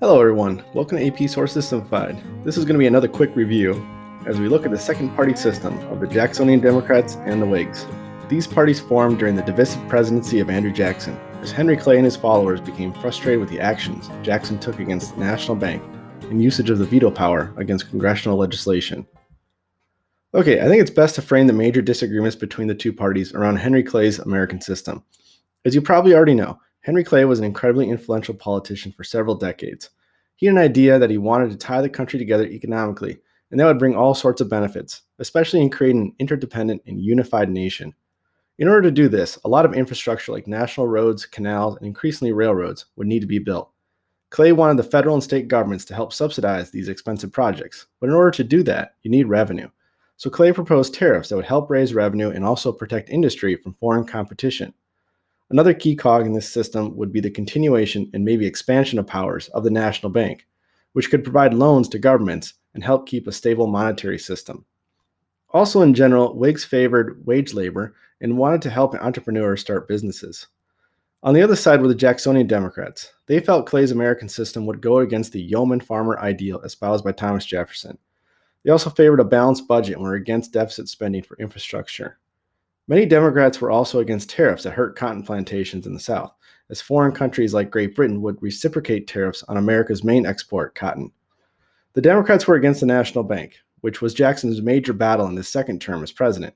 Hello everyone, welcome to AP Sources Simplified. This is going to be another quick review as we look at the second party system of the Jacksonian Democrats and the Whigs. These parties formed during the divisive presidency of Andrew Jackson, as Henry Clay and his followers became frustrated with the actions Jackson took against the National Bank and usage of the veto power against congressional legislation. Okay, I think it's best to frame the major disagreements between the two parties around Henry Clay's American system. As you probably already know, Henry Clay was an incredibly influential politician for several decades. He had an idea that he wanted to tie the country together economically, and that would bring all sorts of benefits, especially in creating an interdependent and unified nation. In order to do this, a lot of infrastructure like national roads, canals, and increasingly railroads would need to be built. Clay wanted the federal and state governments to help subsidize these expensive projects, but in order to do that, you need revenue. So Clay proposed tariffs that would help raise revenue and also protect industry from foreign competition. Another key cog in this system would be the continuation and maybe expansion of powers of the National Bank, which could provide loans to governments and help keep a stable monetary system. Also, in general, Whigs favored wage labor and wanted to help entrepreneurs start businesses. On the other side were the Jacksonian Democrats. They felt Clay's American system would go against the yeoman farmer ideal espoused by Thomas Jefferson. They also favored a balanced budget and were against deficit spending for infrastructure. Many Democrats were also against tariffs that hurt cotton plantations in the South, as foreign countries like Great Britain would reciprocate tariffs on America's main export, cotton. The Democrats were against the National Bank, which was Jackson's major battle in his second term as president.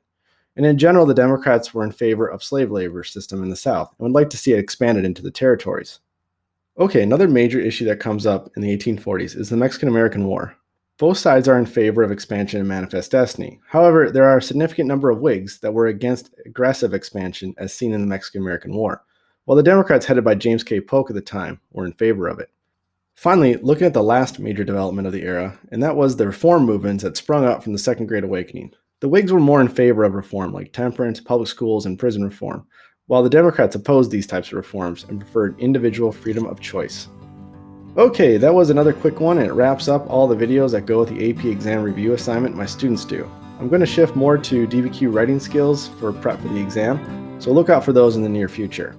And in general, the Democrats were in favor of slave labor system in the South and would like to see it expanded into the territories. Okay, another major issue that comes up in the 1840s is the Mexican-American War. Both sides are in favor of expansion and manifest destiny. However, there are a significant number of Whigs that were against aggressive expansion as seen in the Mexican-American War, while the Democrats headed by James K. Polk at the time were in favor of it. Finally, looking at the last major development of the era, and that was the reform movements that sprung up from the Second Great Awakening. The Whigs were more in favor of reform like temperance, public schools, and prison reform, while the Democrats opposed these types of reforms and preferred individual freedom of choice. Okay, that was another quick one, and it wraps up all the videos that go with the AP exam review assignment my students do. I'm going to shift more to DBQ writing skills for prep for the exam, so look out for those in the near future.